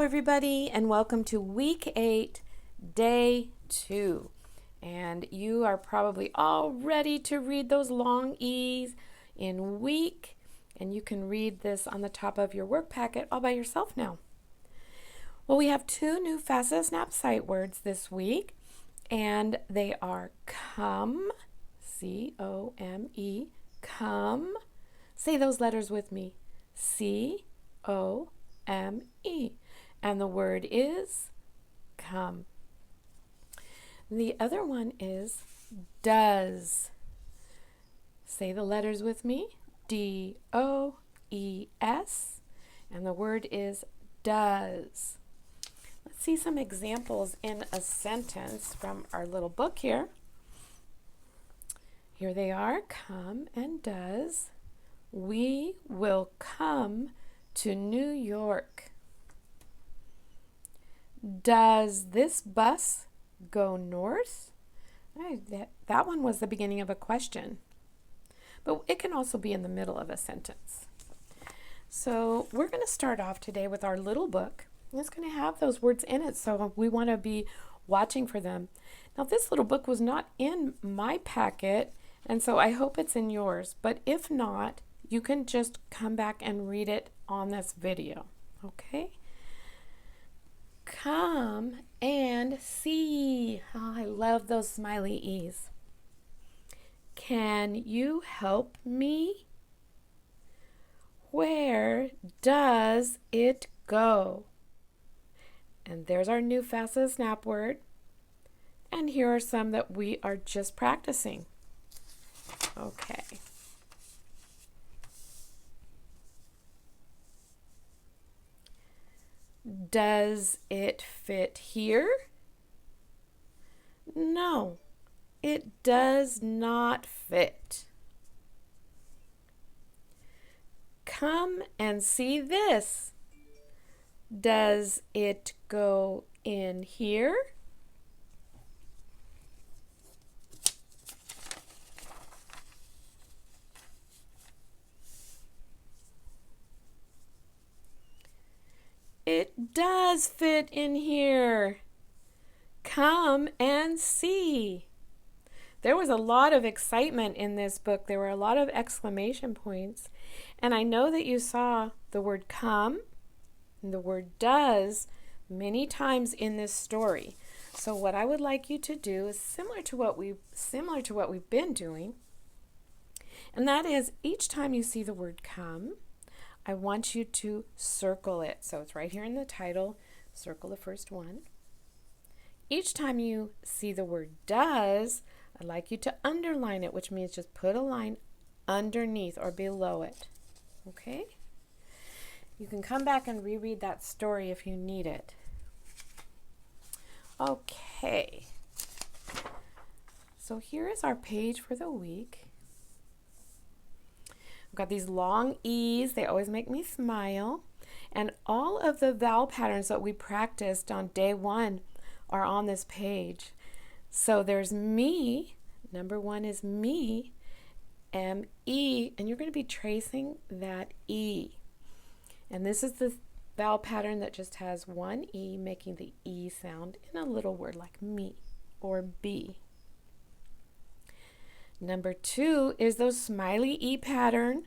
everybody, and welcome to week 8, day 2. And you are probably all ready to read those long E's in week, and you can read this on the top of your work packet all by yourself now. Well, we have 2 new FAFSA Snap sight words this week, and they are come, C-O-M-E, come. Say those letters with me, C-O-M-E. And the word is come. The other one is does. Say the letters with me, D-O-E-S. And the word is does. Let's see some examples in a sentence from our little book here. Here they are, come and does. We will come to New York. Does this bus go north? That one was the beginning of a question, but it can also be in the middle of a sentence. So we're going to start off today with our little book. It's going to have those words in it, so we want to be watching for them. Now, this little book was not in my packet, and so I hope it's in yours, but if not, you can just come back and read it on this video, okay? Come and see. Oh, I love those smiley E's. Can you help me? Where does it go? And there's our new FAFSA Snap word. And here are some that we are just practicing. Okay. Does it fit here? No, it does not fit. Come and see this. Does it go in here? It does fit in here. Come and see. There was a lot of excitement in this book. There were a lot of exclamation points. And I know that you saw the word come and the word does many times in this story. So what I would like you to do is similar to what we've been doing. And that is each time you see the word come, I want you to circle it. So it's right here in the title. Circle the first one. Each time you see the word does, I'd like you to underline it, which means just put a line underneath or below it. Okay? You can come back and reread that story if you need it. Okay. So here is our page for the week. I've got these long E's. They always make me smile. And all of the vowel patterns that we practiced on day 1 are on this page. So there's me. Number 1 is me. M-E. And you're going to be tracing that E. And this is the vowel pattern that just has one E, making the E sound in a little word like me or be. Number 2 is those smiley E pattern.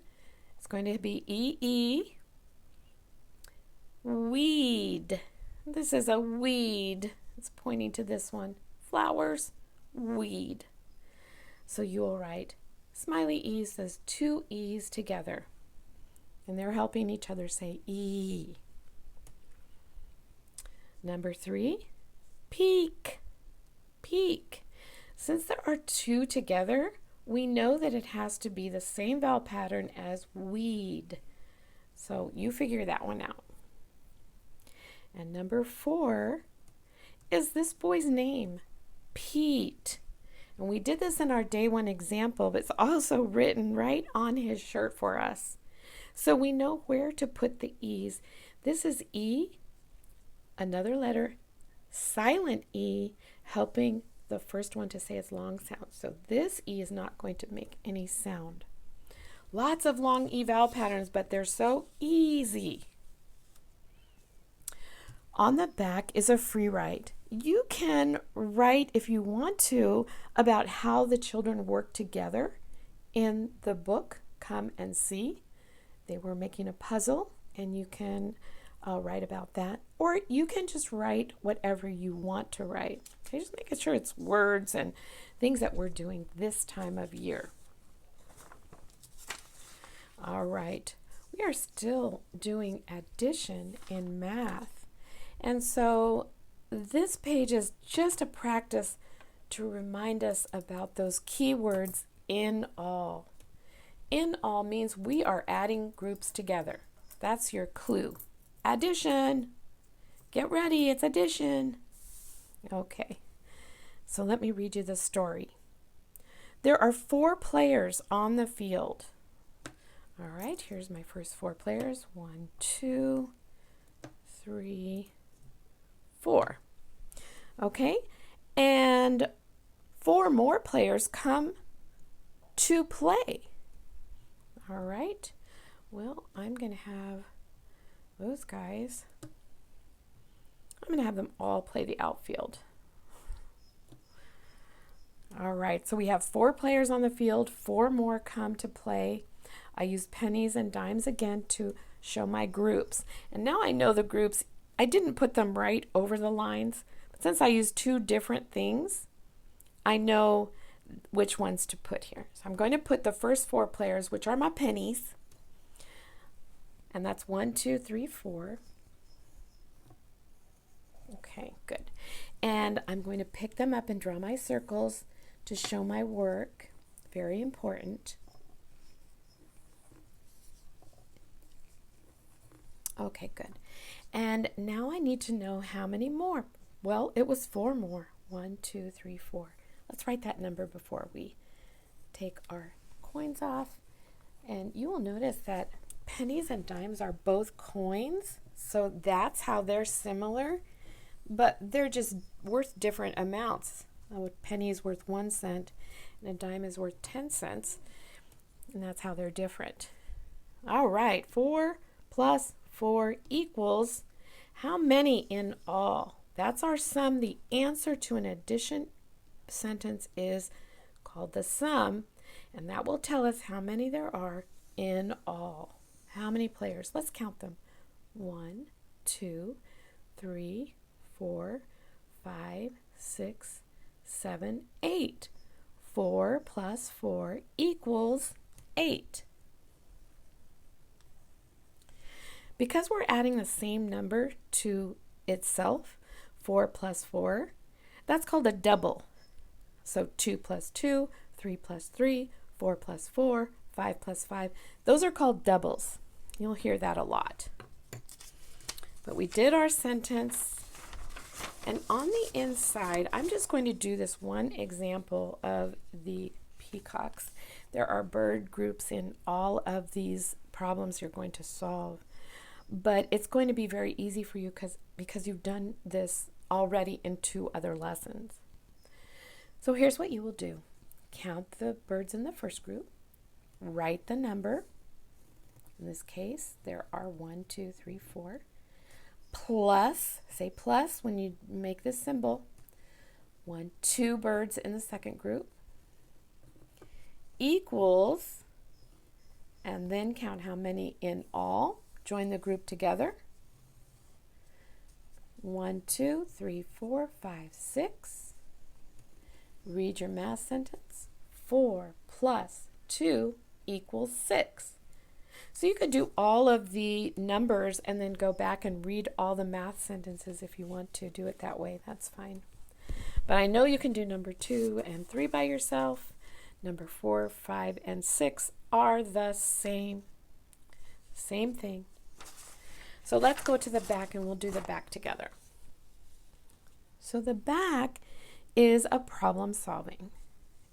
It's going to be E-E. Weed. This is a weed. It's pointing to this one. Flowers, weed. So you will write smiley E's, those 2 E's together. And they're helping each other say E. Number 3, peak. Peak. Since there are 2 together, we know that it has to be the same vowel pattern as weed. So you figure that one out. And number 4 is this boy's name, Pete. And we did this in our day 1 example, but it's also written right on his shirt for us. So we know where to put the E's. This is E, another letter, silent E, helping the first one to say its long sound. So this E is not going to make any sound. Lots of long E vowel patterns, but they're so easy. On the back is a free write. You can write, if you want to, about how the children work together in the book, Come and See. They were making a puzzle, and you can write about that. Or you can just write whatever you want to write. Okay, just making sure it's words and things that we're doing this time of year. All right, we are still doing addition in math. And so this page is just a practice to remind us about those keywords in all. In all means we are adding groups together. That's your clue. Addition. Get ready, it's addition. Okay, so let me read you the story. There are 4 players on the field. All right, here's my first 4 players. 1, 2, 3, 4. Okay, and 4 more players come to play. All right, well, I'm going to have those guys, I'm going to have them all play the outfield. All right, so we have 4 players on the field, 4 more come to play. I used pennies and dimes again to show my groups. And now I know the groups. I didn't put them right over the lines, but since I used 2 different things, I know which ones to put here. So I'm going to put the first 4 players, which are my pennies, and that's 1, 2, 3, 4. Okay, good. And I'm going to pick them up and draw my circles to show my work. Very important. Okay, good. And now I need to know how many more. Well, it was 4 more. 1, 2, 3, 4. Let's write that number before we take our coins off. And you will notice that pennies and dimes are both coins, so that's how they're similar, but they're just worth different amounts. A penny is worth 1 cent, and a dime is worth 10 cents, and that's how they're different. All right, 4 plus 4 equals how many in all? That's our sum. The answer to an addition sentence is called the sum, and that will tell us how many there are in all. How many players? Let's count them. 1, 2, 3, 4, 5, 6, 7, 8. 4 plus 4 equals 8. Because we're adding the same number to itself, 4 plus 4, that's called a double. So 2 plus 2, 3 plus 3, 4 plus 4, 5 plus 5. Those are called doubles. You'll hear that a lot. But we did our sentence. And on the inside, I'm just going to do this one example of the peacocks. There are bird groups in all of these problems you're going to solve. But it's going to be very easy for you because you've done this already in 2 other lessons. So here's what you will do. Count the birds in the first group. Write the number. In this case, there are 1, 2, 3, 4. Plus, say plus when you make this symbol. 1, 2 birds in the second group. Equals, and then count how many in all. Join the group together. 1, 2, 3, 4, 5, 6. Read your math sentence. 4 plus 2 equals 6. So you could do all of the numbers and then go back and read all the math sentences if you want to do it that way. That's fine. But I know you can do number 2 and 3 by yourself. Number 4, 5, and 6 are the same thing. So let's go to the back and we'll do the back together. So the back is a problem solving.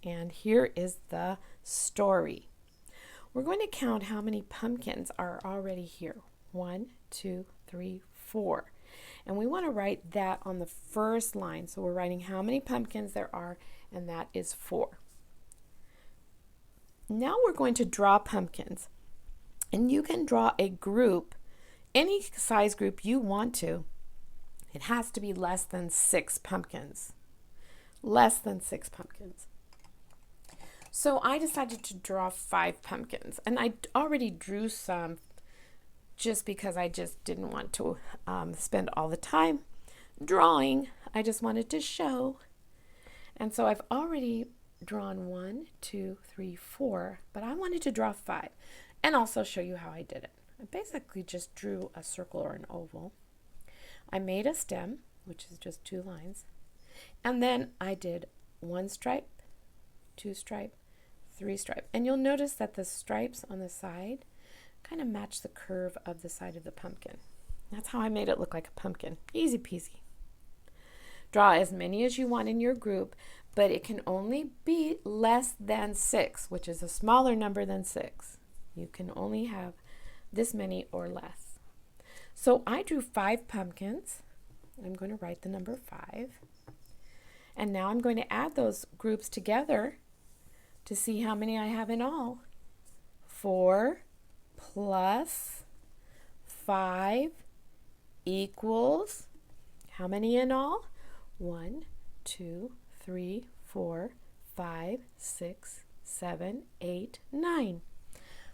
And here is the story. We're going to count how many pumpkins are already here. 1, 2, 3, 4. And we want to write that on the first line. So we're writing how many pumpkins there are, and that is 4. Now we're going to draw pumpkins. And you can draw a group, any size group you want to. It has to be less than 6 pumpkins. Less than 6 pumpkins. So I decided to draw 5 pumpkins, and I already drew some just because I just didn't want to spend all the time drawing. I just wanted to show. And so I've already drawn 1, 2, 3, 4, but I wanted to draw 5 and also show you how I did it. I basically just drew a circle or an oval. I made a stem, which is just 2 lines, and then I did 1 stripe, 2 stripe, 3 stripe, and you'll notice that the stripes on the side kind of match the curve of the side of the pumpkin. That's how I made it look like a pumpkin. Easy peasy. Draw as many as you want in your group, but it can only be less than 6, which is a smaller number than 6. You can only have this many or less. So I drew 5 pumpkins. I'm going to write the number 5. And now I'm going to add those groups together to see how many I have in all. 4 plus 5 equals how many in all? 1, 2, 3, 4, 5, 6, 7, 8, 9.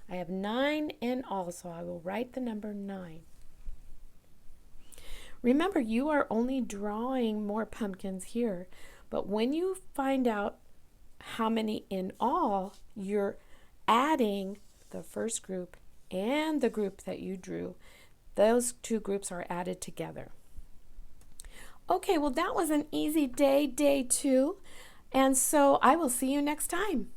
I have 9 in all, so I will write the number 9. Remember, you are only drawing more pumpkins here, but when you find out how many in all, you're adding the first group and the group that you drew. Those 2 groups are added together. Okay, well that was an easy day, day 2, and so I will see you next time.